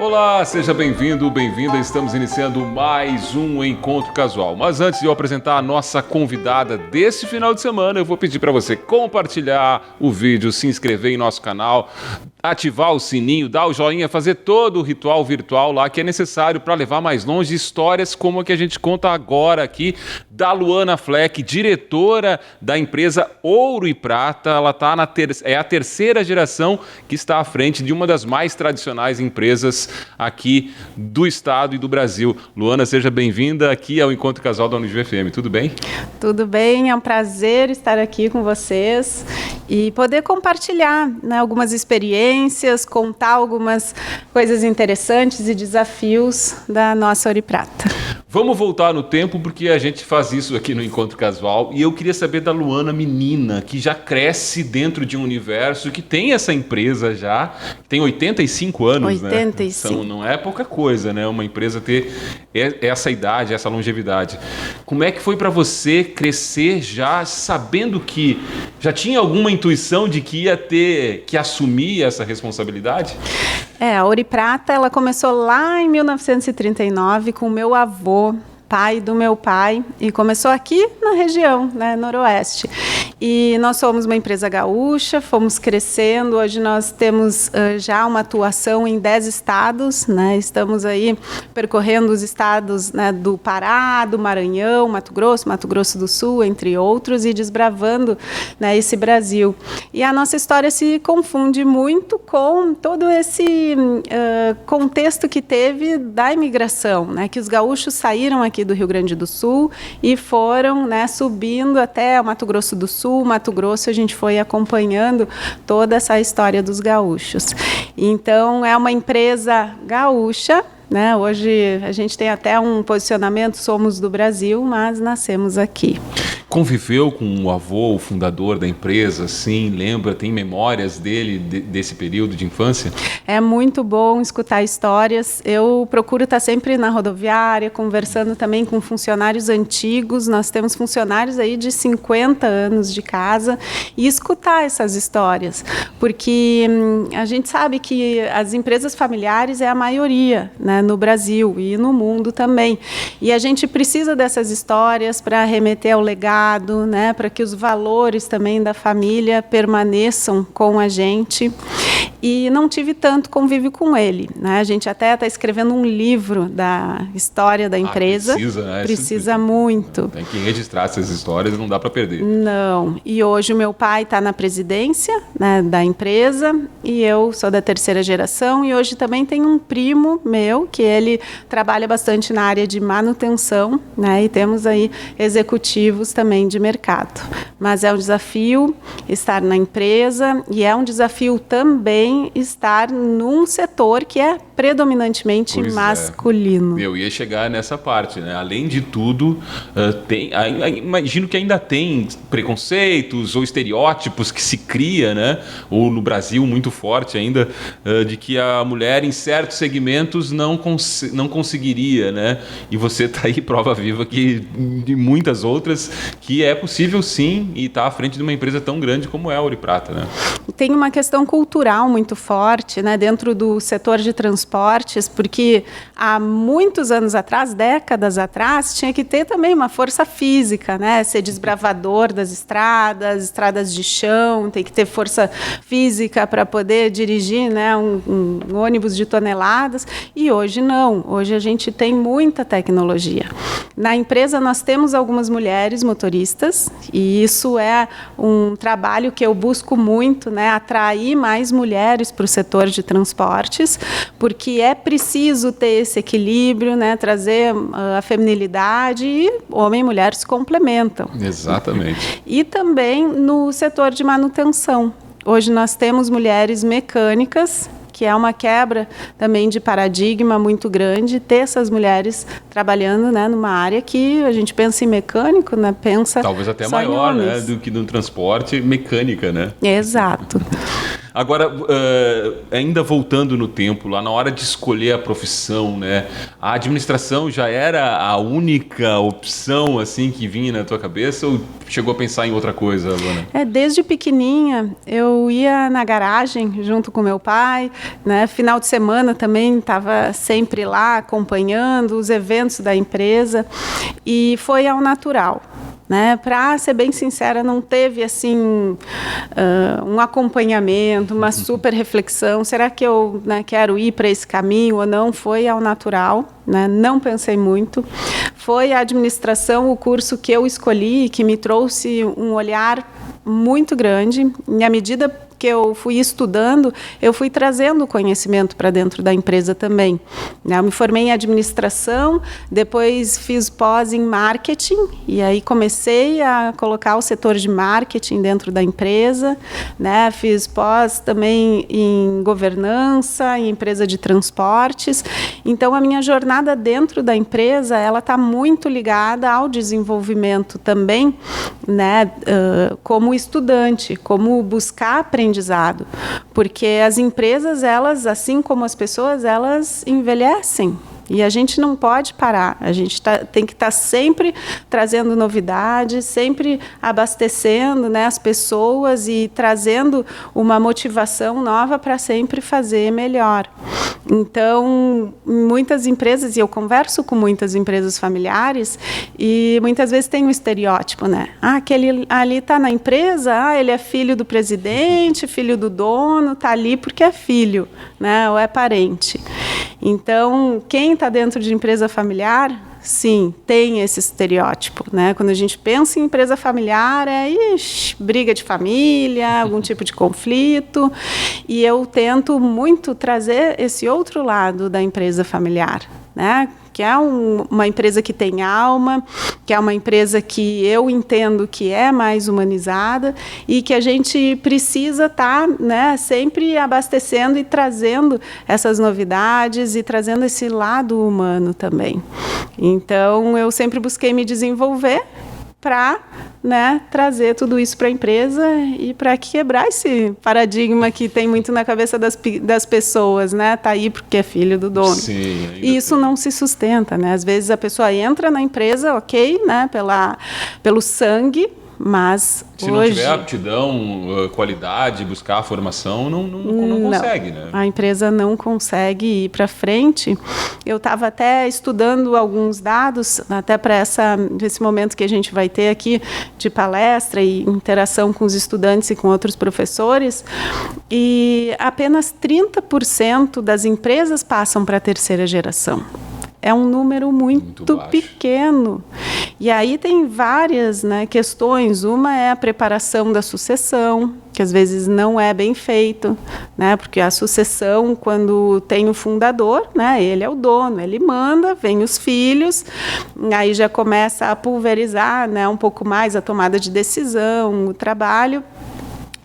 Olá, seja bem-vindo, bem-vinda. Estamos iniciando mais um Encontro Casual. Mas antes de eu apresentar a nossa convidada desse final de semana, eu vou pedir para você compartilhar o vídeo, se inscrever em nosso canal, ativar o sininho, dar o joinha, fazer todo o ritual virtual lá que é necessário para levar mais longe histórias como a que a gente conta agora aqui da Luana Fleck, diretora da empresa Ouro e Prata. Ela tá é a terceira geração que está à frente de uma das mais tradicionais empresas aqui do estado e do Brasil. Luana, seja bem-vinda aqui ao Encontro Casual da Unijuí FM. Tudo bem? Tudo bem, é um prazer estar aqui com vocês e poder compartilhar, né, algumas experiências, contar algumas coisas interessantes e desafios da nossa Ouro e Prata. Vamos voltar no tempo, porque a gente faz isso aqui no Encontro Casual, e eu queria saber da Luana, menina, que já cresce dentro de um universo, que tem essa empresa já, tem 85 anos, 85. Né? Não é pouca coisa, né? Uma empresa ter essa idade, essa longevidade. Como é que foi para você crescer já sabendo que já tinha alguma intuição de que ia ter que assumir essa responsabilidade? A Ouro e Prata, ela começou lá em 1939 com o meu avô, pai do meu pai, e começou aqui na região, né, noroeste. E nós somos uma empresa gaúcha, fomos crescendo, hoje nós temos já uma atuação em 10 estados, né, estamos aí percorrendo os estados, né, do Pará, do Maranhão, Mato Grosso do Sul, entre outros, e desbravando, né, esse Brasil. E a nossa história se confunde muito com todo esse contexto que teve da imigração, né, que os gaúchos saíram aqui do Rio Grande do Sul e foram, né, subindo até o Mato Grosso do Sul. Mato Grosso, a gente foi acompanhando toda essa história dos gaúchos. Então, é uma empresa gaúcha, né? Hoje a gente tem até um posicionamento, somos do Brasil, mas nascemos aqui. Conviveu com o avô, o fundador da empresa, assim, lembra, tem memórias dele, desse período de infância? É muito bom escutar histórias. Eu procuro estar sempre na rodoviária, conversando também com funcionários antigos. Nós temos funcionários aí de 50 anos de casa, e escutar essas histórias, porque a gente sabe que as empresas familiares é a maioria, né, no Brasil e no mundo também. E a gente precisa dessas histórias para remeter ao legado, né, para que os valores também da família permaneçam com a gente. E não tive tanto convívio com ele, né? A gente até está escrevendo um livro da história da empresa. Precisa, né? Precisa muito. Tem que registrar essas histórias, não dá para perder. Não. E hoje o meu pai está na presidência, né, da empresa, e eu sou da terceira geração, e hoje também tem um primo meu, que ele trabalha bastante na área de manutenção, né, e temos aí executivos também de mercado. Mas é um desafio estar na empresa, e é um desafio também estar num setor que é predominantemente masculino. Eu ia chegar nessa parte, né? Além de tudo, imagino que ainda tem preconceitos ou estereótipos que se cria, né? Ou no Brasil muito forte ainda, de que a mulher em certos segmentos não conseguiria, né? E você está aí prova viva que de muitas outras que é possível sim, e está à frente de uma empresa tão grande como é a Ouro e Prata, né? Tem uma questão cultural muito forte, né, dentro do setor de transportes, porque há muitos anos atrás, décadas atrás, tinha que ter também uma força física, né, ser desbravador das estradas de chão, tem que ter força física para poder dirigir, né, um ônibus de toneladas, e hoje não, hoje a gente tem muita tecnologia. Na empresa nós temos algumas mulheres motoristas, e isso é um trabalho que eu busco muito, né, atrair mais mulheres para o setor de transportes, porque é preciso ter esse equilíbrio, né, trazer a feminilidade, e homem e mulher se complementam. Exatamente. E também no setor de manutenção. Hoje nós temos mulheres mecânicas, que é uma quebra também de paradigma muito grande, ter essas mulheres trabalhando, né, numa área que a gente pensa em mecânico, né, pensa talvez até maior, né, do que no transporte, mecânica, né? Exato. Agora, ainda voltando no tempo, lá na hora de escolher a profissão, né? A administração já era a única opção assim que vinha na tua cabeça ou chegou a pensar em outra coisa, Luana? Desde pequenininha eu ia na garagem junto com meu pai, né? Final de semana também estava sempre lá acompanhando os eventos da empresa e foi ao natural. Né? Para ser bem sincera, não teve assim um acompanhamento, uma super reflexão. Será que eu, né, quero ir para esse caminho ou não? Foi ao natural, né? Não pensei muito. Foi a administração o curso que eu escolhi, que me trouxe um olhar muito grande. E à medida que eu fui estudando, eu fui trazendo conhecimento para dentro da empresa também. Eu me formei em administração, depois fiz pós em marketing, e aí comecei a colocar o setor de marketing dentro da empresa, né? Fiz pós também em governança, em empresa de transportes. Então, a minha jornada dentro da empresa, ela está muito ligada ao desenvolvimento também, né? Como estudante, como buscar aprendizado, porque as empresas, elas, assim como as pessoas, elas envelhecem. E a gente não pode parar, a gente tem que estar sempre trazendo novidades, sempre abastecendo, né, as pessoas e trazendo uma motivação nova para sempre fazer melhor. Então, muitas empresas, e eu converso com muitas empresas familiares, e muitas vezes tem um estereótipo, né? Aquele ali está na empresa, ele é filho do presidente, filho do dono, está ali porque é filho, né, ou é parente. Então, quem está dentro de empresa familiar, sim, tem esse estereótipo, né? Quando a gente pensa em empresa familiar, briga de família, algum tipo de conflito, e eu tento muito trazer esse outro lado da empresa familiar, né? Que é uma empresa que tem alma, que é uma empresa que eu entendo que é mais humanizada e que a gente precisa estar, né, sempre abastecendo e trazendo essas novidades e trazendo esse lado humano também. Então, eu sempre busquei me desenvolver para, né, trazer tudo isso para a empresa e para quebrar esse paradigma que tem muito na cabeça das pessoas, né? Tá aí porque é filho do dono. Sim, e isso não se sustenta, né? Às vezes a pessoa entra na empresa, ok, né, pelo sangue, mas se não tiver aptidão, qualidade, buscar a formação, não consegue, né? A empresa não consegue ir para frente. Eu estava até estudando alguns dados, até para esse momento que a gente vai ter aqui de palestra e interação com os estudantes e com outros professores, e apenas 30% das empresas passam para a terceira geração. É um número muito pequeno. E aí tem várias, né, questões. Uma é a preparação da sucessão, que às vezes não é bem feito, né, porque a sucessão, quando tem o fundador, né, ele é o dono, ele manda, vem os filhos, aí já começa a pulverizar, né, um pouco mais a tomada de decisão, o trabalho.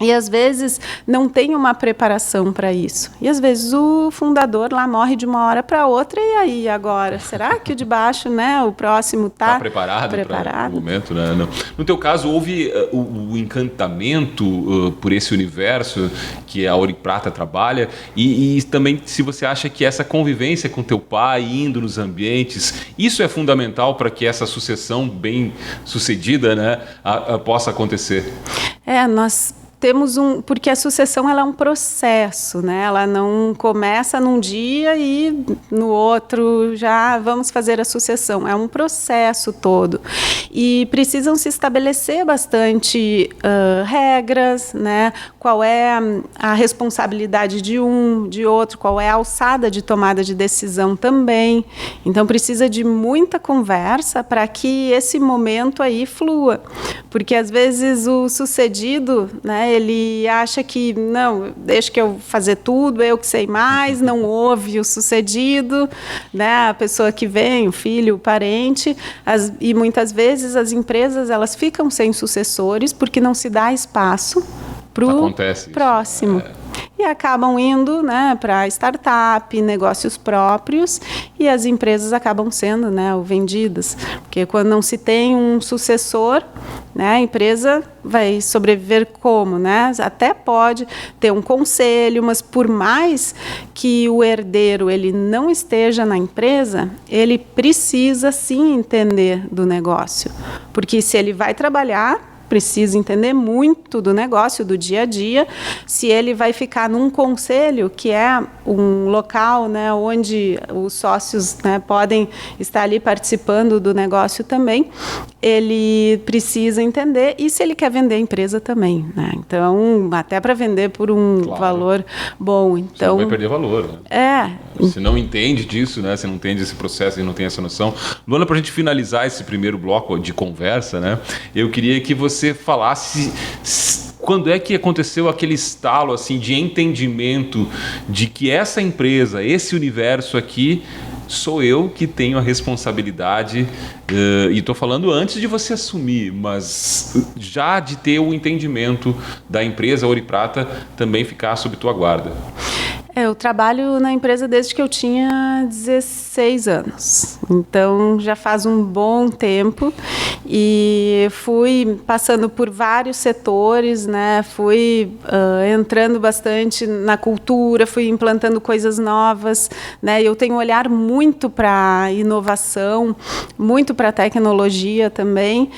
E, às vezes, não tem uma preparação para isso. E, às vezes, o fundador lá morre de uma hora para outra. E aí, agora? Será que o de baixo, né, o próximo está preparado para o momento? Né? Não. No teu caso, houve o encantamento por esse universo que a Ouro e Prata trabalha? E também, se você acha que essa convivência com teu pai, indo nos ambientes, isso é fundamental para que essa sucessão bem sucedida, né, possa acontecer? Nós temos porque a sucessão, ela é um processo, né? Ela não começa num dia e no outro já vamos fazer a sucessão. É um processo todo. E precisam se estabelecer bastante regras, né? Qual é a responsabilidade de um, de outro, qual é a alçada de tomada de decisão também. Então, precisa de muita conversa para que esse momento aí flua. Porque, às vezes, o sucedido, né, ele acha que, não, deixa que eu fazer tudo, eu que sei mais, não ouve o sucedido, né, a pessoa que vem, o filho, o parente, e muitas vezes as empresas, elas ficam sem sucessores porque não se dá espaço para o próximo. e acabam indo, né, para startup, negócios próprios, e as empresas acabam sendo, né, vendidas. Porque quando não se tem um sucessor, né, a empresa vai sobreviver como, né? Até pode ter um conselho, mas por mais que o herdeiro ele não esteja na empresa, ele precisa sim entender do negócio. Porque se ele vai trabalhar, precisa entender muito do negócio, do dia a dia. Se ele vai ficar num conselho, que é um local, né, onde os sócios, né, podem estar ali participando do negócio também, ele precisa entender. E se ele quer vender a empresa também, né? Então, até para vender por um valor bom. Então, você não vai perder valor, né? Você não entende disso, né? Você não entende esse processo e não tem essa noção. Luana, para a gente finalizar esse primeiro bloco de conversa, né, eu queria que você falasse quando é que aconteceu aquele estalo assim, de entendimento de que essa empresa, esse universo aqui, sou eu que tenho a responsabilidade, e estou falando antes de você assumir, mas já de ter o entendimento da empresa Ouro e Prata também ficar sob tua guarda. Eu trabalho na empresa desde que eu tinha 16 anos, então já faz um bom tempo e fui passando por vários setores, né? Fui entrando bastante na cultura, fui implantando coisas novas, né? Eu tenho um olhar muito para inovação, muito para tecnologia também.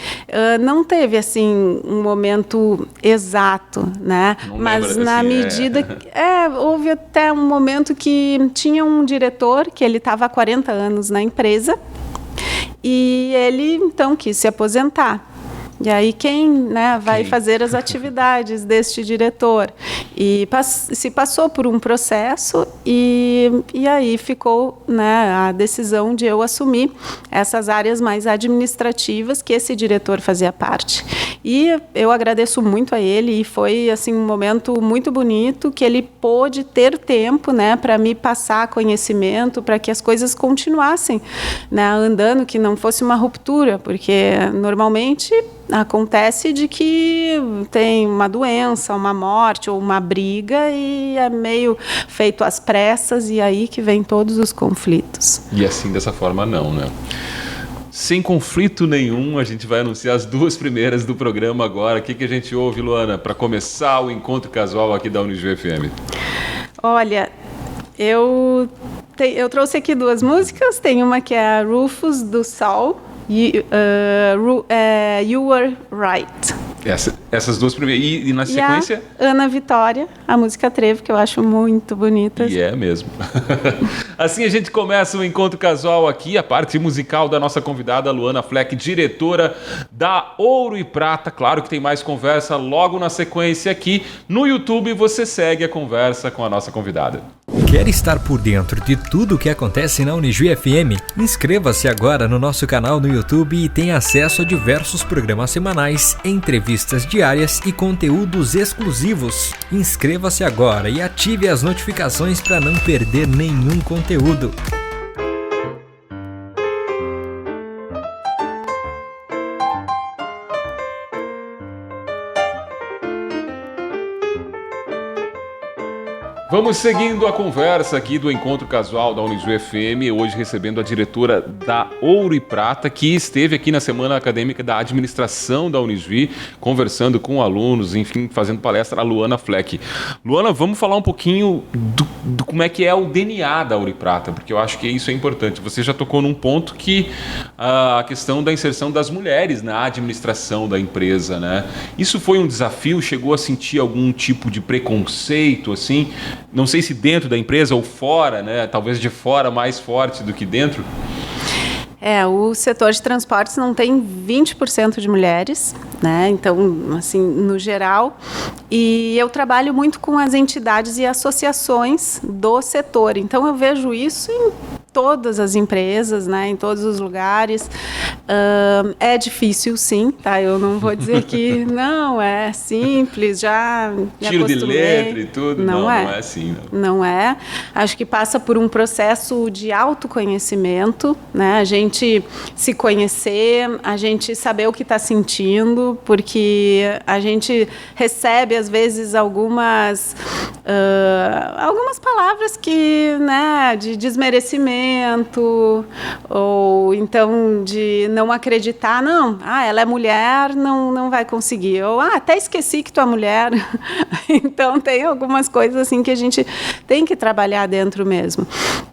Não teve assim um momento exato, né? Mas na medida que houve até um momento que tinha um diretor que ele estava há 40 anos na empresa e ele então quis se aposentar. E aí quem, né, vai fazer as atividades deste diretor? E se passou por um processo e aí ficou, né, a decisão de eu assumir essas áreas mais administrativas que esse diretor fazia parte. E eu agradeço muito a ele e foi assim um momento muito bonito que ele pôde ter tempo, né, para me passar conhecimento, para que as coisas continuassem, né, andando, que não fosse uma ruptura, porque normalmente acontece de que tem uma doença, uma morte ou uma briga e é meio feito às pressas e aí que vem todos os conflitos. E assim, dessa forma, não, né? Sem conflito nenhum, a gente vai anunciar as duas primeiras do programa agora. O que a gente ouve, Luana, para começar o encontro casual aqui da Unijuí FM? Olha, eu trouxe aqui duas músicas. Tem uma que é a Rufus, do Sol, You Were Right. Essas duas primeiras. E na sequência? E a Ana Vitória, a música Trevo, que eu acho muito bonita. E é mesmo. Assim a gente começa o encontro casual aqui, a parte musical da nossa convidada Luana Fleck, diretora da Ouro e Prata. Claro que tem mais conversa logo na sequência aqui. No YouTube você segue a conversa com a nossa convidada. Quer estar por dentro de tudo o que acontece na Unijuí FM? Inscreva-se agora no nosso canal no YouTube e tenha acesso a diversos programas semanais, entrevistas diárias e conteúdos exclusivos. Inscreva-se agora e ative as notificações para não perder nenhum conteúdo. Vamos seguindo a conversa aqui do Encontro Casual da Unijuí FM, hoje recebendo a diretora da Ouro e Prata, que esteve aqui na Semana Acadêmica da Administração da Unijuí, conversando com alunos, enfim, fazendo palestra, a Luana Fleck. Luana, vamos falar um pouquinho do como é que é o DNA da Ouro e Prata, porque eu acho que isso é importante. Você já tocou num ponto que a questão da inserção das mulheres na administração da empresa, né? Isso foi um desafio? Chegou a sentir algum tipo de preconceito, assim? Não sei se dentro da empresa ou fora, né? Talvez de fora mais forte do que dentro. O setor de transportes não tem 20% de mulheres, né? Então, assim, no geral. E eu trabalho muito com as entidades e associações do setor. Então, eu vejo isso em todas as empresas, né, em todos os lugares. É difícil, sim, tá? Eu não vou dizer que não, é simples, já me tiro de acostumei. letra e tudo, não é assim. Não é. Acho que passa por um processo de autoconhecimento, né? A gente se conhecer, a gente saber o que está sentindo, porque a gente recebe, às vezes, algumas palavras que, né, de desmerecimento, ou então de não acreditar, não, ela é mulher, não vai conseguir, ou até esqueci que tu é mulher. Então tem algumas coisas assim que a gente tem que trabalhar dentro mesmo.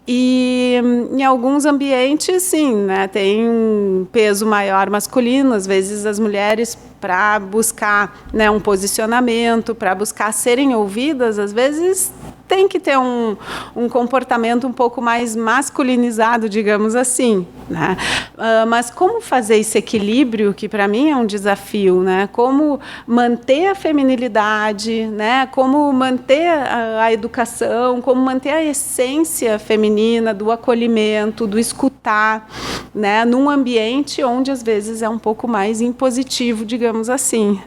E em alguns ambientes, sim, né, tem um peso maior masculino, às vezes as mulheres, para buscar, né, um posicionamento, para buscar serem ouvidas, às vezes tem que ter um comportamento um pouco mais masculinizado, digamos assim, né? Mas como fazer esse equilíbrio, que para mim é um desafio, né? Como manter a feminilidade, né? Como manter a educação, como manter a essência feminina do acolhimento, do escutar, né? Num ambiente onde às vezes é um pouco mais impositivo, digamos assim.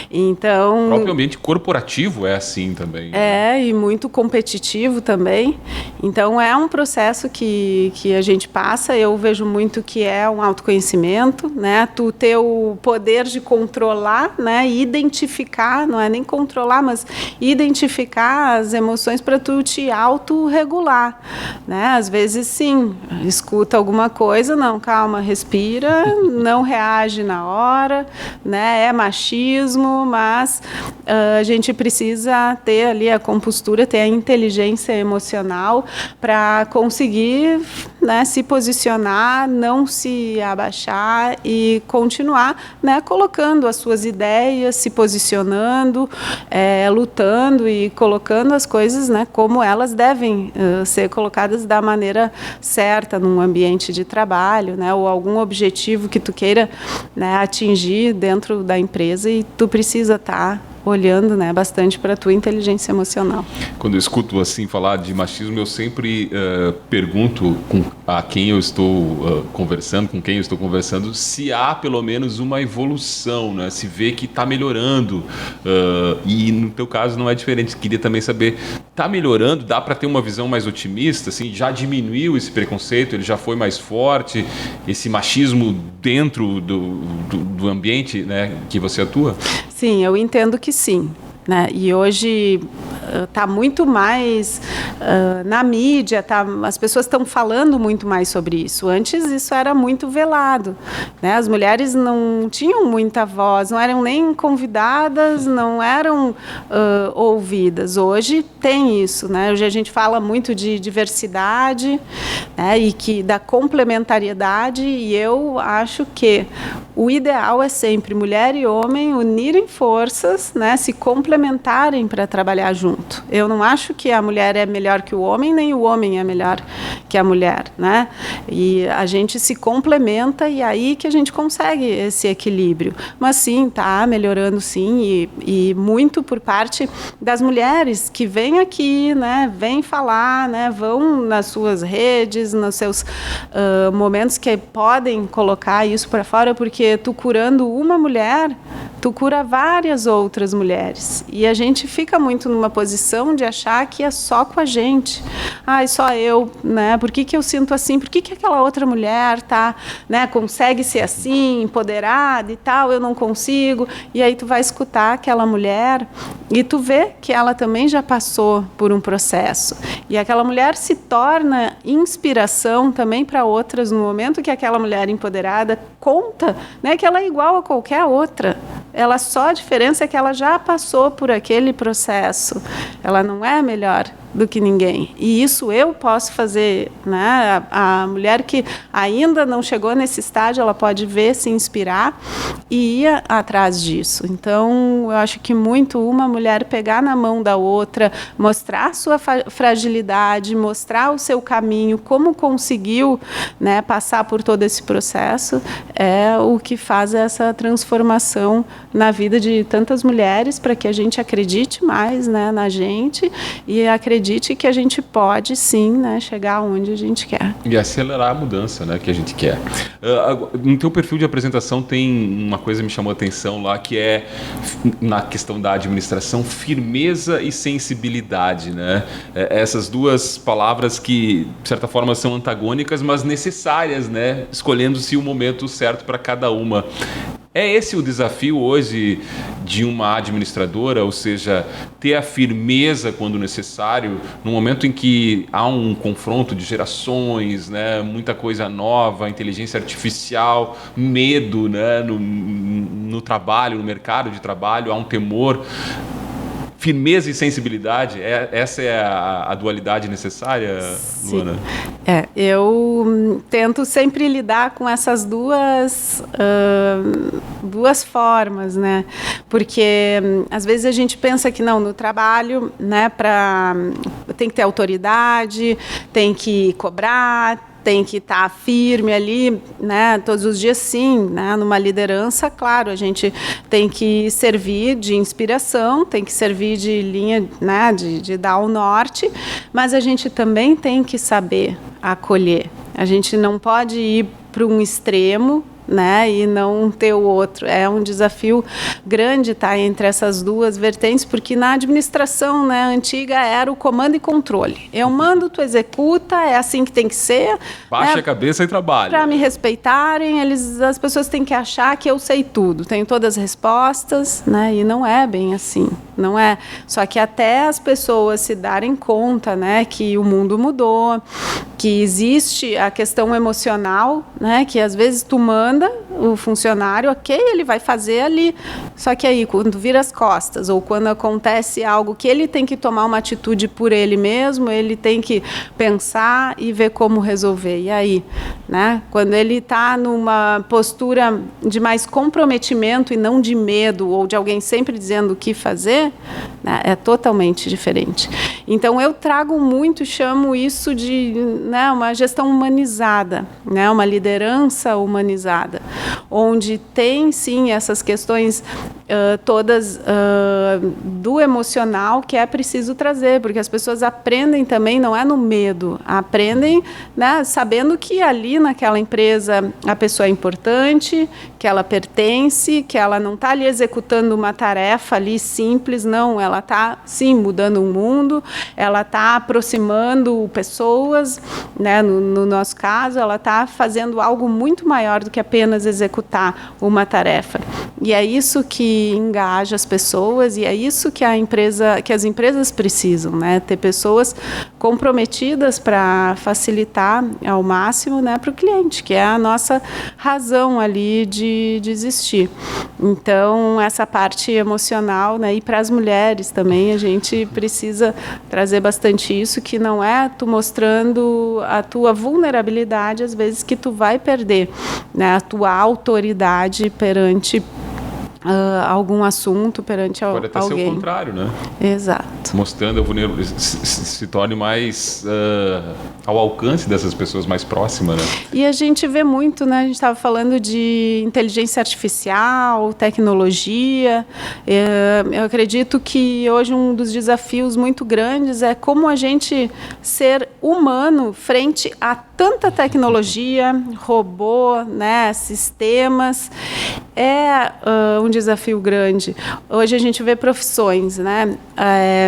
Então, o próprio ambiente corporativo é assim também. Né? E muito competitivo também. Então, é um processo que a gente passa. Eu vejo muito que é um autoconhecimento, né? Tu ter o poder de controlar, né? E identificar, não é nem controlar, mas identificar as emoções para tu te autorregular, né? Às vezes, sim, escuta alguma coisa, não, calma, respira, não reage na hora, né? É machismo, mas a gente precisa ter ali a compostura, ter a inteligência emocional para conseguir, né, se posicionar, não se abaixar e continuar, né, colocando as suas ideias, se posicionando, lutando e colocando as coisas, né, como elas devem ser colocadas da maneira certa num ambiente de trabalho, né, ou algum objetivo que tu queira, né, atingir dentro da empresa, e tu precisa estar olhando, né, bastante para a tua inteligência emocional. Quando eu escuto assim falar de machismo, eu sempre pergunto a quem eu estou conversando, com quem eu estou conversando, se há pelo menos uma evolução, né? Se vê que está melhorando. E no teu caso não é diferente. Queria também saber, está melhorando? Dá para ter uma visão mais otimista? Assim, já diminuiu esse preconceito? Ele já foi mais forte? Esse machismo dentro do ambiente, né, que você atua? Sim, eu entendo que sim, né? E hoje está muito mais na mídia, as pessoas estão falando muito mais sobre isso. Antes isso era muito velado, né? As mulheres não tinham muita voz, não eram nem convidadas, não eram ouvidas. Hoje tem isso, né? Hoje a gente fala muito de diversidade, né? E da complementariedade, e eu acho que o ideal é sempre mulher e homem unirem forças, né? Se complementarem para trabalhar junto. Eu não acho que a mulher é melhor que o homem, nem o homem é melhor que a mulher, né? E a gente se complementa, e aí que a gente consegue esse equilíbrio. Mas sim, está melhorando sim, e muito por parte das mulheres que vêm aqui, né? Vêm falar, né? Vão nas suas redes, nos seus momentos que podem colocar isso para fora, porque tu curando uma mulher, tu cura várias outras mulheres. E a gente fica muito numa posição de achar que é só com a gente. Só eu, né? Por que eu sinto assim? Por que aquela outra mulher tá, né, consegue ser assim, empoderada e tal, eu não consigo? E aí tu vai escutar aquela mulher e tu vê que ela também já passou por um processo. E aquela mulher se torna inspiração também para outras no momento que aquela mulher empoderada conta, né, que ela é igual a qualquer outra. A diferença é que ela já passou por aquele processo. Ela não é melhor do que ninguém. E isso eu posso fazer, né? A mulher que ainda não chegou nesse estágio, ela pode ver, se inspirar e ir atrás disso. Então, eu acho que muito uma mulher pegar na mão da outra, mostrar a sua fragilidade, mostrar o seu caminho, como conseguiu, né, passar por todo esse processo, é o que faz essa transformação na vida de tantas mulheres, para que a gente acredite mais, né, na gente, e acredite acredite que a gente pode sim, né, chegar onde a gente quer. E acelerar a mudança, né, que a gente quer. No teu perfil de apresentação tem uma coisa que me chamou a atenção lá, que é na questão da administração, firmeza e sensibilidade, né? Essas duas palavras que, de certa forma, são antagônicas, mas necessárias, né? Escolhendo-se o momento certo para cada uma. É esse o desafio hoje de uma administradora, ou seja, ter a firmeza quando necessário, no momento em que há um confronto de gerações, né, muita coisa nova, inteligência artificial, medo, né, no trabalho, no mercado de trabalho, há um temor. Firmeza e sensibilidade, essa é a dualidade necessária, Luana? Eu tento sempre lidar com essas duas formas, né? Porque às vezes a gente pensa que não, no trabalho, né, tem que ter autoridade, tem que cobrar, tem que estar firme ali, né, todos os dias, sim, né, numa liderança, claro, a gente tem que servir de inspiração, tem que servir de linha, né, de dar o norte, mas a gente também tem que saber acolher. A gente não pode ir para um extremo, né, e não ter o outro. É um desafio grande estar entre essas duas vertentes, porque na administração, né, antiga era o comando e controle. Eu mando, tu executa, é assim que tem que ser. Baixa, né, a cabeça e trabalha. Para me respeitarem, as pessoas têm que achar que eu sei tudo, tenho todas as respostas, né, e não é bem assim. Não é. Só que até as pessoas se darem conta, né, que o mundo mudou, que existe a questão emocional, né, que às vezes tu manda o funcionário, ok, ele vai fazer ali, só que aí quando vira as costas ou quando acontece algo que ele tem que tomar uma atitude por ele mesmo, ele tem que pensar e ver como resolver. E aí, né, quando ele está numa postura de mais comprometimento e não de medo ou de alguém sempre dizendo o que fazer, né, é totalmente diferente. Então eu trago muito, chamo isso de, né, uma gestão humanizada, né, uma liderança humanizada, onde tem sim essas questões todas do emocional que é preciso trazer, porque as pessoas aprendem também, não é no medo, aprendem, né, sabendo que ali naquela empresa a pessoa é importante, que ela pertence, que ela não está ali executando uma tarefa ali simples, não, ela está sim mudando o mundo, ela está aproximando pessoas, né, no nosso caso, ela está fazendo algo muito maior do que apenas executar uma tarefa. E é isso que engaja as pessoas e é isso que as empresas precisam, né? Ter pessoas comprometidas para facilitar ao máximo, né, para o cliente, que é a nossa razão ali de existir. Então, essa parte emocional, né, e para as mulheres também, a gente precisa trazer bastante isso, que não é tu mostrando a tua vulnerabilidade, às vezes, que tu vai perder, né, a tua autoridade perante algum assunto, perante alguém. Pode até ser o contrário, né? Exato. Mostrando a vulnerabilidade, se torne mais ao alcance dessas pessoas mais próximas, né? E a gente vê muito, né? A gente estava falando de inteligência artificial, tecnologia. Eu acredito que hoje um dos desafios muito grandes é como a gente ser humano frente a tanta tecnologia, robô, né, sistemas. É um desafio grande. Hoje a gente vê profissões, né?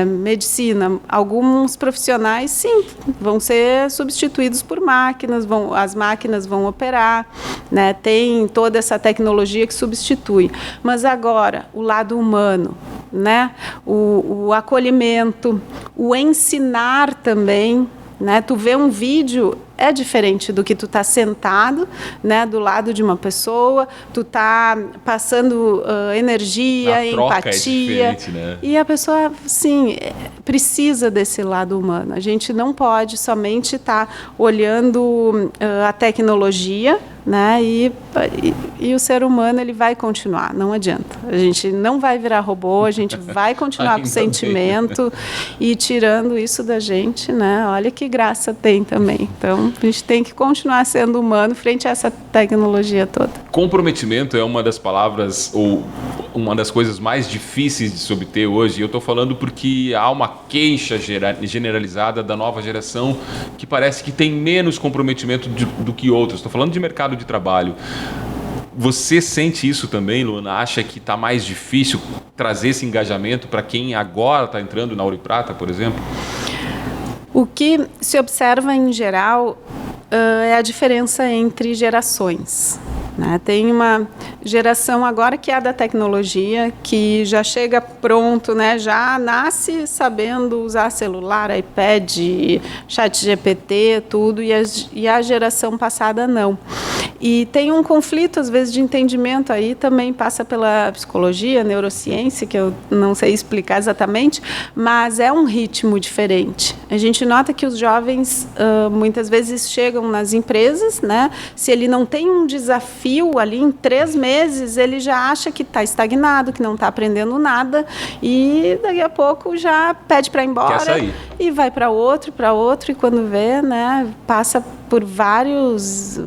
Medicina, alguns profissionais, sim, vão ser substituídos por máquinas, as máquinas vão operar, né? Tem toda essa tecnologia que substitui. Mas agora, o lado humano, né? O acolhimento, o ensinar também, né? Tu vê um vídeo, é diferente do que tu tá sentado, né, do lado de uma pessoa, tu tá passando energia, empatia, né? E a pessoa, sim, precisa desse lado humano. A gente não pode somente estar olhando a tecnologia, né, e o ser humano ele vai continuar, não adianta. A gente não vai virar robô, a gente vai continuar com sentimento e tirando isso da gente, né? Olha que graça tem também. Então, a gente tem que continuar sendo humano frente a essa tecnologia toda. Comprometimento é uma das palavras, ou uma das coisas mais difíceis de se obter hoje. Eu estou falando porque há uma queixa generalizada da nova geração que parece que tem menos comprometimento do que outras. Estou falando de mercado de trabalho. Você sente isso também, Luana? Acha que está mais difícil trazer esse engajamento para quem agora está entrando na Ouro e Prata, por exemplo? O que se observa em geral é a diferença entre gerações. Tem uma geração agora que é a da tecnologia, que já chega pronto, já nasce sabendo usar celular, iPad, ChatGPT, tudo, e a geração passada não. E tem um conflito, às vezes, de entendimento aí, também passa pela psicologia, neurociência, que eu não sei explicar exatamente, mas é um ritmo diferente. A gente nota que os jovens, muitas vezes, chegam nas empresas, se ele não tem um desafio ali em 3 meses, ele já acha que está estagnado, que não está aprendendo nada, e daqui a pouco já pede para ir embora. Quer sair. E vai para outro, e quando vê, passa por vários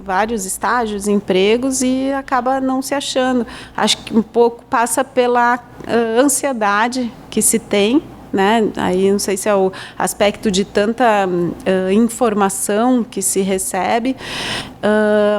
estágios, empregos, e acaba não se achando. Acho que um pouco passa pela ansiedade que se tem, Aí não sei se é o aspecto de tanta informação que se recebe,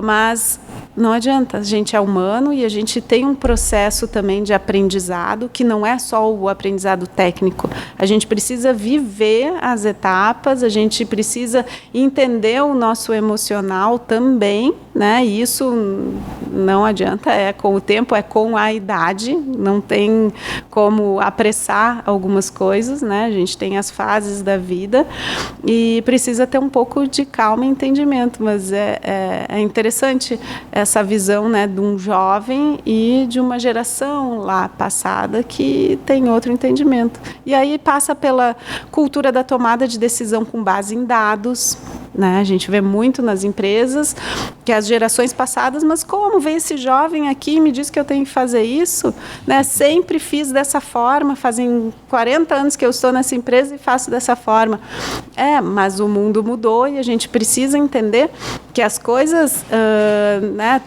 mas não adianta, a gente é humano e a gente tem um processo também de aprendizado, que não é só o aprendizado técnico. A gente precisa viver as etapas, a gente precisa entender o nosso emocional também, E isso não adianta, é com o tempo, é com a idade, não tem como apressar algumas coisas, A gente tem as fases da vida e precisa ter um pouco de calma e entendimento, mas é interessante essa visão, de um jovem e de uma geração lá passada que tem outro entendimento. E aí passa pela cultura da tomada de decisão com base em dados, A gente vê muito nas empresas que as gerações passadas, mas como vem esse jovem aqui e me diz que eu tenho que fazer isso? Sempre fiz dessa forma, fazem 40 anos que eu estou nessa empresa e faço dessa forma. Mas o mundo mudou e a gente precisa entender que as coisas,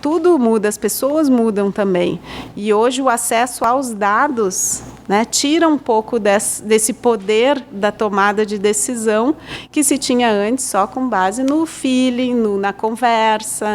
tudo muda, as pessoas mudam também. E hoje o acesso aos dados, tira um pouco desse poder da tomada de decisão que se tinha antes só com base no feeling, na conversa,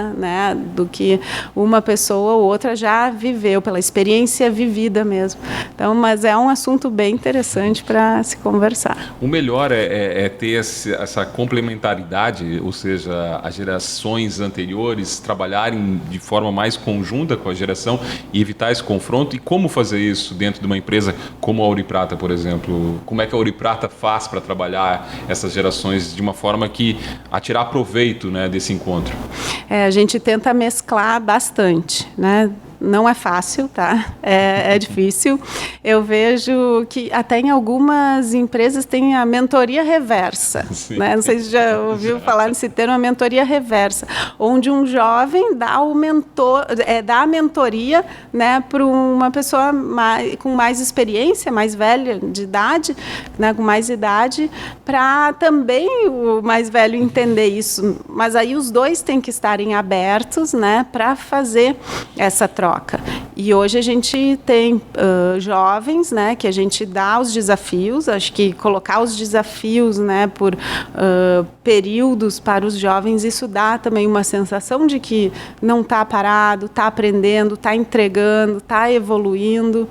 do que uma pessoa ou outra já viveu, pela experiência vivida mesmo. Então, mas é um assunto bem interessante para se conversar. O melhor é ter essa complementaridade, ou seja, as gerações anteriores trabalharem de forma mais conjunta com a geração e evitar esse confronto. E como fazer isso dentro de uma empresa como a Ouro e Prata, por exemplo? Como é que a Ouro e Prata faz para trabalhar essas gerações de uma forma que a tirar proveito, desse encontro? A gente tenta mesclar bastante, Não é fácil, tá? É difícil. Eu vejo que até em algumas empresas tem a mentoria reversa. Não sei se já ouviu falar nesse termo, a mentoria reversa, onde um jovem dá a mentoria, para uma pessoa com mais experiência, mais velha de idade, com mais idade, para também o mais velho entender isso. Mas aí os dois têm que estarem abertos, para fazer essa troca. E hoje a gente tem jovens, que a gente dá os desafios. Acho que colocar os desafios, por períodos para os jovens, isso dá também uma sensação de que não está parado, está aprendendo, está entregando, está evoluindo.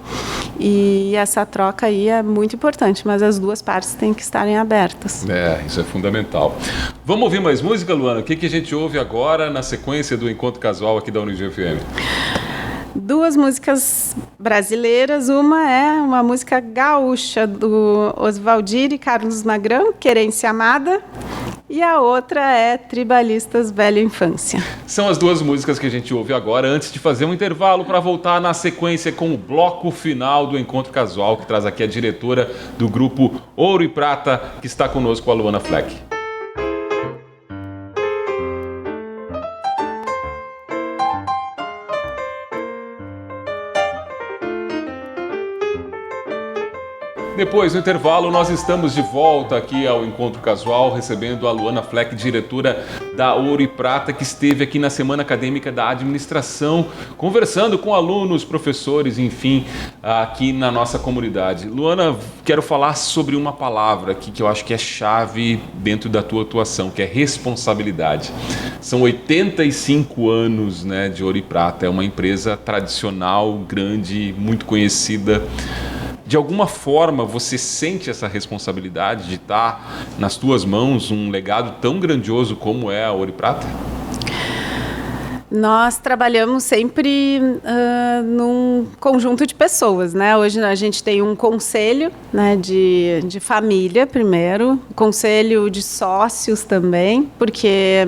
E essa troca aí é muito importante, mas as duas partes têm que estarem abertas. Isso é fundamental. Vamos ouvir mais música, Luana? O que a gente ouve agora na sequência do Encontro Casual aqui da Unijuí FM? 2 músicas brasileiras. Uma é uma música gaúcha do Oswaldir e Carlos Magrão, Querência Amada. E a outra é Tribalistas Velha Infância. São as 2 músicas que a gente ouve agora, antes de fazer um intervalo para voltar na sequência com o bloco final do Encontro Casual, que traz aqui a diretora do grupo Ouro e Prata, que está conosco, a Luana Fleck. Depois do intervalo, nós estamos de volta aqui ao Encontro Casual, recebendo a Luana Fleck, diretora da Ouro e Prata, que esteve aqui na Semana Acadêmica da Administração, conversando com alunos, professores, enfim, aqui na nossa comunidade. Luana, quero falar sobre uma palavra aqui que eu acho que é chave dentro da tua atuação, que é responsabilidade. São 85 anos, né, de Ouro e Prata, é uma empresa tradicional, grande, muito conhecida. De alguma forma, você sente essa responsabilidade de estar nas tuas mãos um legado tão grandioso como é a Ouro e Prata? Nós trabalhamos sempre num conjunto de pessoas, né? Hoje a gente tem um conselho, né, de família primeiro, conselho de sócios também, porque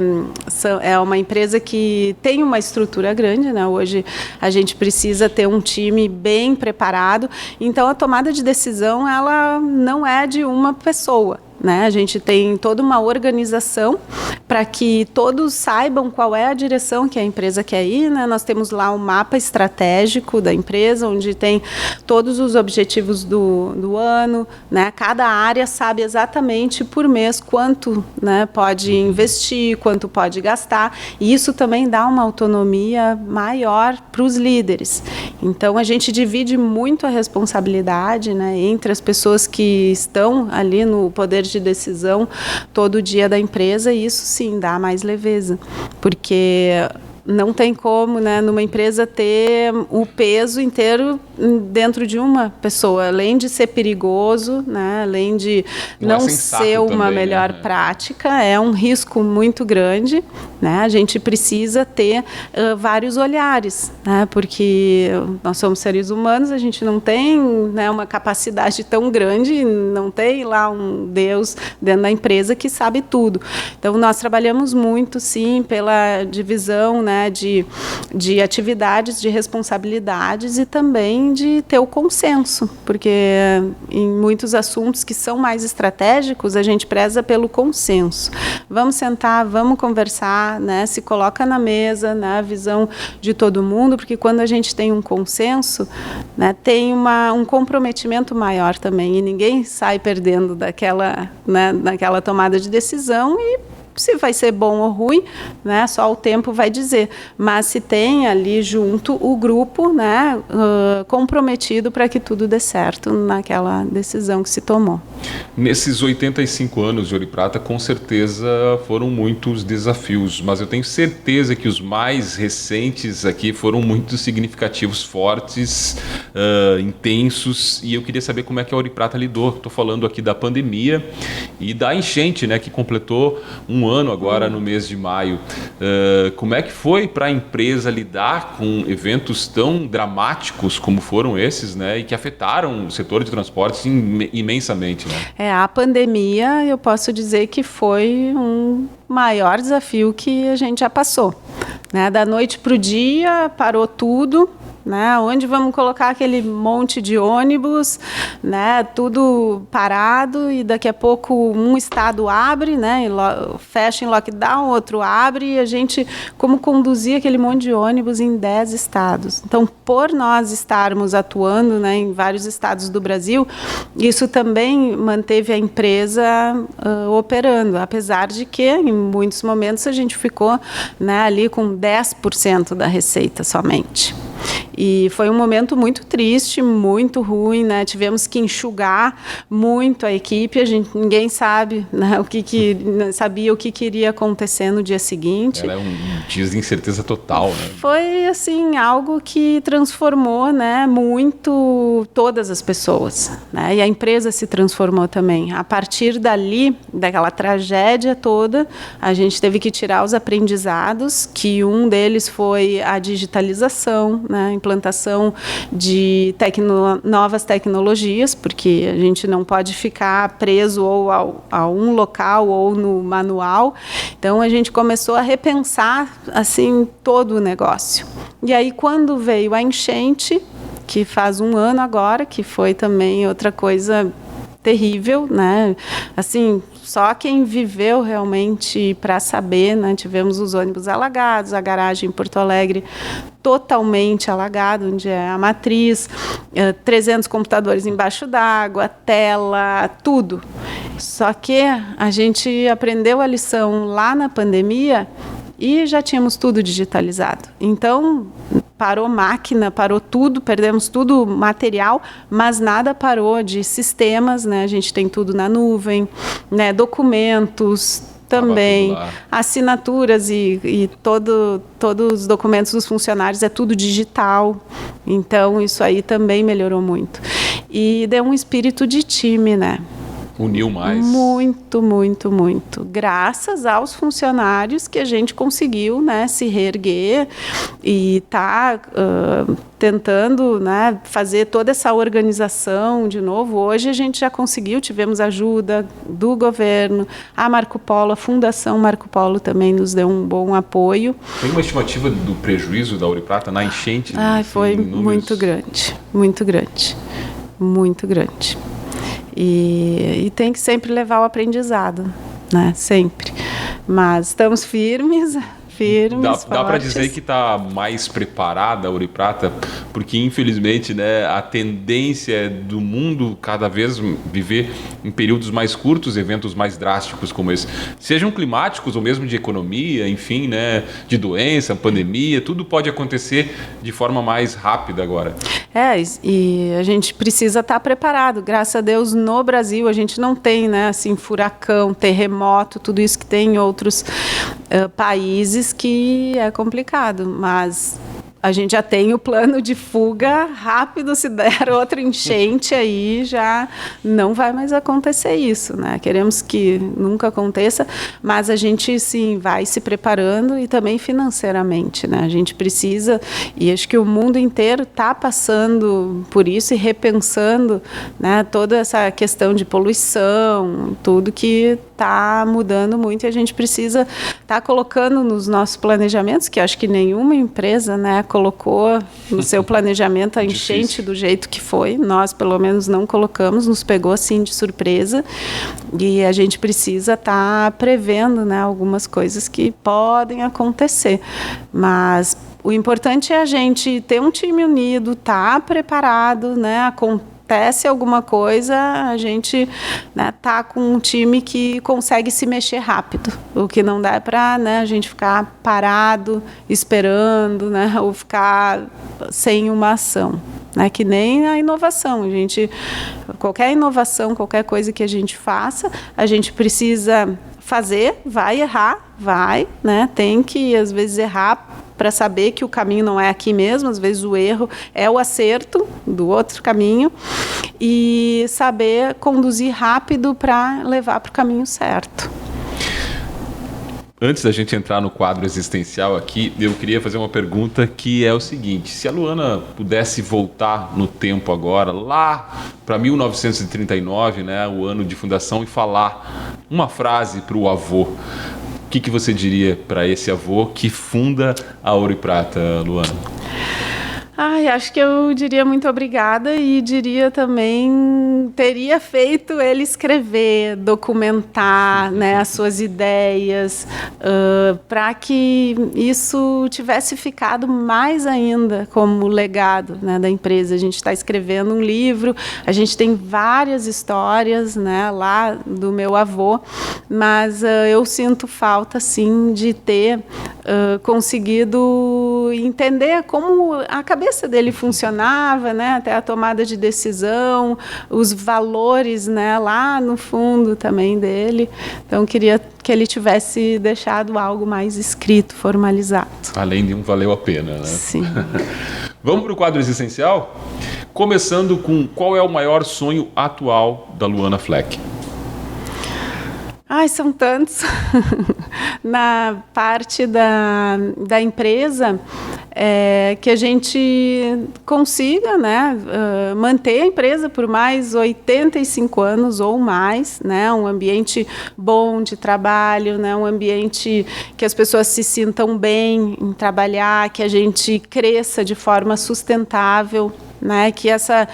é uma empresa que tem uma estrutura grande, né? Hoje a gente precisa ter um time bem preparado, então a tomada de decisão ela não é de uma pessoa. Né? A gente tem toda uma organização para que todos saibam qual é a direção que a empresa quer ir. Né? Nós temos lá um mapa estratégico da empresa, onde tem todos os objetivos do ano. Né? Cada área sabe exatamente por mês quanto, né, pode investir, quanto pode gastar. E isso também dá uma autonomia maior para os líderes. Então, a gente divide muito a responsabilidade, né, entre as pessoas que estão ali no poder de decisão todo dia da empresa, e isso sim dá mais leveza, porque não tem como, né, numa empresa ter o peso inteiro dentro de uma pessoa, além de ser perigoso, né, além de não ser uma também, melhor, né, prática, é um risco muito grande, né, a gente precisa ter vários olhares, né, porque nós somos seres humanos, a gente não tem, né, uma capacidade tão grande, não tem lá um Deus dentro da empresa que sabe tudo. Então, nós trabalhamos muito, sim, pela divisão, né, de atividades, de responsabilidades e também de ter o consenso, porque em muitos assuntos que são mais estratégicos, a gente preza pelo consenso. Vamos sentar, vamos conversar, né, se coloca na mesa, né, a visão de todo mundo, porque quando a gente tem um consenso, né, tem um comprometimento maior também, e ninguém sai perdendo daquela tomada de decisão, e se vai ser bom ou ruim, né, só o tempo vai dizer. Mas se tem ali junto o grupo, né, comprometido para que tudo dê certo naquela decisão que se tomou. Nesses 85 anos de Ouro e Prata, com certeza foram muitos desafios, mas eu tenho certeza que os mais recentes aqui foram muito significativos, fortes, intensos, e eu queria saber como é que a Ouro e Prata lidou. Estou falando aqui da pandemia e da enchente, né, que completou um ano agora no mês de maio. Como é que foi para a empresa lidar com eventos tão dramáticos como foram esses, né, e que afetaram o setor de transportes imensamente, né? A pandemia, eu posso dizer que foi um maior desafio que a gente já passou, né? Da noite para o dia, parou tudo, né? Onde vamos colocar aquele monte de ônibus, né? Tudo parado, e daqui a pouco um estado abre, né? E fecha em lockdown, outro abre, e a gente, como conduzir aquele monte de ônibus em 10 estados. Então, por nós estarmos atuando, né, em vários estados do Brasil, isso também manteve a empresa operando, apesar de que em muitos momentos a gente ficou, né, ali com 10% da receita somente. E foi um momento muito triste, muito ruim, né? Tivemos que enxugar muito a equipe, ninguém sabe, né, sabia o que iria acontecer no dia seguinte. Era um dia de incerteza total, né? Foi, assim, algo que transformou, né, muito todas as pessoas, né? E a empresa se transformou também. A partir dali, daquela tragédia toda, a gente teve que tirar os aprendizados, que um deles foi a digitalização, né, implantação de novas tecnologias, porque a gente não pode ficar preso ou a um local ou no manual. Então, a gente começou a repensar, assim, todo o negócio. E aí, quando veio a enchente, que faz um ano agora, que foi também outra coisa terrível, né? Assim, só quem viveu realmente para saber, né? Tivemos os ônibus alagados, a garagem em Porto Alegre totalmente alagado, onde é a matriz, 300 computadores embaixo d'água, tela, tudo. Só que a gente aprendeu a lição lá na pandemia e já tínhamos tudo digitalizado. Então, parou máquina, parou tudo, perdemos tudo material, mas nada parou de sistemas, né? A gente tem tudo na nuvem, né? Documentos, também, assinaturas e todos os documentos dos funcionários é tudo digital. Então, isso aí também melhorou muito. E deu um espírito de time, né? Uniu mais. Muito, muito, muito. Graças aos funcionários que a gente conseguiu, né, se reerguer e tá tentando, né, fazer toda essa organização de novo. Hoje a gente já conseguiu, tivemos ajuda do governo, a Marco Polo, a Fundação Marco Polo também nos deu um bom apoio. Tem uma estimativa do prejuízo da Ouro e Prata na enchente? Foi muito grande, muito grande, muito grande. E tem que sempre levar o aprendizado, né? Sempre. Mas estamos firmes. Dá para dizer que está mais preparada a Ouro e Prata, porque infelizmente, né, a tendência é do mundo cada vez viver em períodos mais curtos, eventos mais drásticos como esse, sejam climáticos ou mesmo de economia, enfim, né, de doença, pandemia, tudo pode acontecer de forma mais rápida agora. E a gente precisa estar preparado. Graças a Deus, no Brasil, a gente não tem, né, assim, furacão, terremoto, tudo isso que tem em outros países que é complicado, mas a gente já tem o plano de fuga rápido, se der outra enchente aí já não vai mais acontecer isso, né? Queremos que nunca aconteça, mas a gente sim vai se preparando e também financeiramente, né? A gente precisa, e acho que o mundo inteiro está passando por isso e repensando, né, toda essa questão de poluição, tudo que está mudando muito e a gente precisa estar colocando nos nossos planejamentos, que acho que nenhuma empresa, né, colocou no seu planejamento a enchente do jeito que foi. Nós, pelo menos, não colocamos, nos pegou assim de surpresa e a gente precisa estar prevendo, né, algumas coisas que podem acontecer. Mas o importante é a gente ter um time unido, estar preparado, né, acontece alguma coisa, a gente, né, tá com um time que consegue se mexer rápido. O que não dá é para, né, a gente ficar parado, esperando, né, ou ficar sem uma ação. Né, que nem a inovação. Qualquer inovação, qualquer coisa que a gente faça, a gente precisa fazer, vai errar, né, tem que, às vezes, errar para saber que o caminho não é aqui mesmo, às vezes o erro é o acerto do outro caminho e saber conduzir rápido para levar para o caminho certo. Antes da gente entrar no quadro existencial aqui, eu queria fazer uma pergunta que é o seguinte: se a Luana pudesse voltar no tempo agora, lá para 1939, né, o ano de fundação, e falar uma frase para o avô, o que você diria para esse avô que funda a Ouro e Prata, Luana? Acho que eu diria muito obrigada e diria também, teria feito ele escrever, documentar, né, as suas ideias, para que isso tivesse ficado mais ainda como legado, né, da empresa. A gente está escrevendo um livro, a gente tem várias histórias, né, lá do meu avô, mas eu sinto falta, sim, de ter conseguido entender como a cabeça dele funcionava, né, até a tomada de decisão, os valores, né, lá no fundo também dele. Então, queria que ele tivesse deixado algo mais escrito, formalizado. Além de um valeu a pena, né? Sim. Vamos para o quadro existencial? Começando com qual é o maior sonho atual da Luana Fleck? São tantos. Na parte da empresa, que a gente consiga, né, manter a empresa por mais 85 anos ou mais, né, um ambiente bom de trabalho, né, um ambiente que as pessoas se sintam bem em trabalhar, que a gente cresça de forma sustentável, né, que essa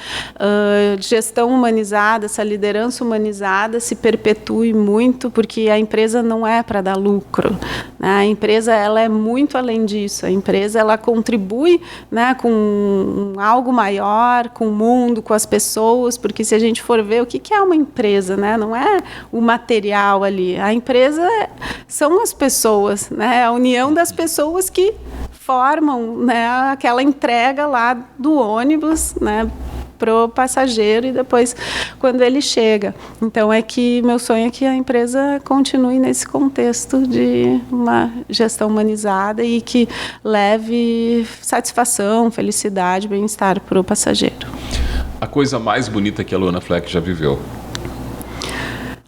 gestão humanizada, essa liderança humanizada se perpetue muito, porque a empresa não é para dar lucro, né? A empresa ela é muito além disso. A empresa ela contribui, né, com algo maior, com o mundo, com as pessoas, porque se a gente for ver o que é uma empresa, né, não é o material ali. A empresa são as pessoas, né, a união das pessoas que formam, né, aquela entrega lá do ônibus, né, pro passageiro e depois quando ele chega. Então meu sonho é que a empresa continue nesse contexto de uma gestão humanizada e que leve satisfação, felicidade, bem-estar para o passageiro. A coisa mais bonita que a Luana Fleck já viveu?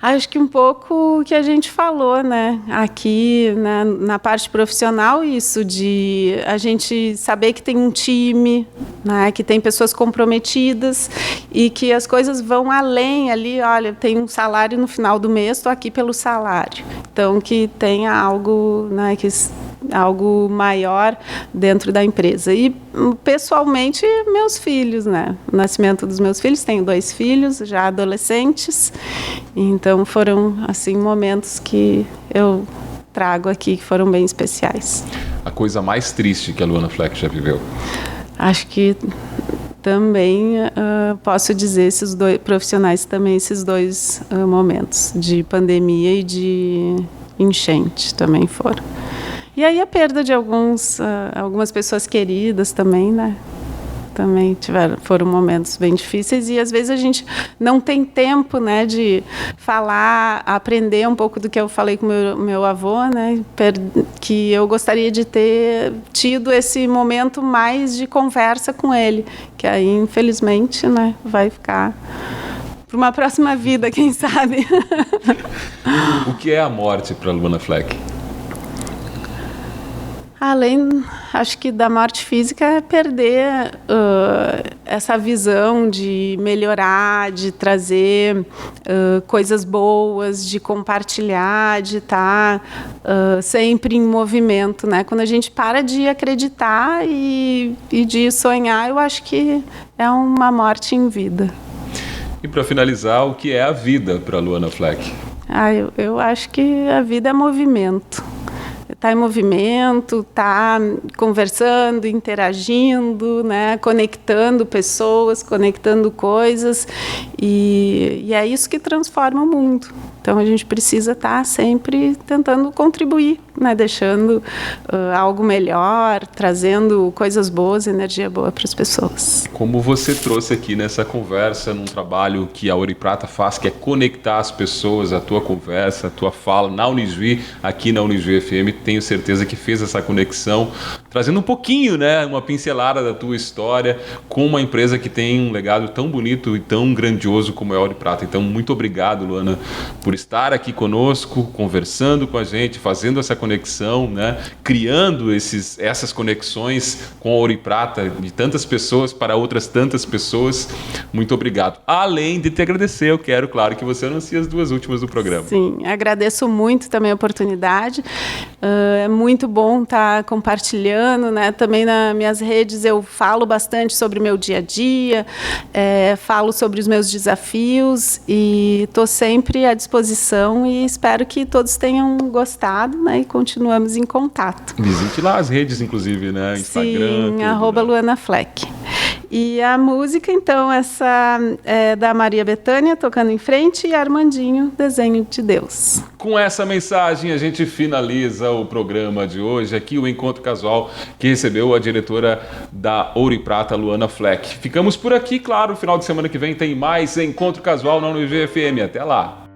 Acho que um pouco o que a gente falou, né? Aqui na parte profissional, isso de a gente saber que tem um time, né? Que tem pessoas comprometidas e que as coisas vão além ali. Olha, tem um salário no final do mês, estou aqui pelo salário. Então, que tenha algo, né? Algo maior dentro da empresa. E, pessoalmente, meus filhos, né? O nascimento dos meus filhos, tenho 2 filhos, já adolescentes, então foram, assim, momentos que eu trago aqui, que foram bem especiais. A coisa mais triste que a Luana Fleck já viveu? Acho que também posso dizer, esses 2 profissionais também, esses 2 momentos de pandemia e de enchente também foram. E aí a perda de algumas pessoas queridas também, né? Também foram momentos bem difíceis e às vezes a gente não tem tempo, né, de falar, aprender um pouco do que eu falei com meu avô, né, que eu gostaria de ter tido esse momento mais de conversa com ele, que aí infelizmente, né, vai ficar para uma próxima vida, quem sabe. O que é a morte para a Luana Fleck? Além, acho que da morte física é perder essa visão de melhorar, de trazer coisas boas, de compartilhar, de estar sempre em movimento, né? Quando a gente para de acreditar e de sonhar, eu acho que é uma morte em vida. E para finalizar, o que é a vida para a Luana Fleck? Eu acho que a vida é movimento. Está em movimento, está conversando, interagindo, né? Conectando pessoas, conectando coisas, e é isso que transforma o mundo. Então a gente precisa estar sempre tentando contribuir, né? Deixando algo melhor, trazendo coisas boas, energia boa para as pessoas. Como você trouxe aqui nessa conversa, num trabalho que a Ouro e Prata faz, que é conectar as pessoas, a tua conversa, a tua fala na Unijuí, aqui na Unijuí FM, tenho certeza que fez essa conexão, trazendo um pouquinho, né, uma pincelada da tua história com uma empresa que tem um legado tão bonito e tão grandioso como é a Ouro e Prata. Então, muito obrigado, Luana, por estar aqui conosco, conversando com a gente, fazendo essa conexão, né, criando essas conexões com a Ouro e Prata de tantas pessoas para outras tantas pessoas. Muito obrigado. Além de te agradecer, eu quero, claro, que você anuncie as 2 últimas do programa. Sim, agradeço muito também a oportunidade. É muito bom estar compartilhando, né? Também nas minhas redes eu falo bastante sobre o meu dia a dia, falo sobre os meus desafios e estou sempre à disposição e espero que todos tenham gostado, né? E continuamos em contato. Visite lá as redes, inclusive, né? Instagram. Sim, @Luana Fleck. E a música, então, essa é da Maria Bethânia, Tocando em Frente, e Armandinho, Desenho de Deus. Com essa mensagem, a gente finaliza o programa de hoje, aqui o Encontro Casual, que recebeu a diretora da Ouro e Prata, Luana Fleck. Ficamos por aqui, claro, no final de semana que vem tem mais Encontro Casual na Unijuí FM. Até lá!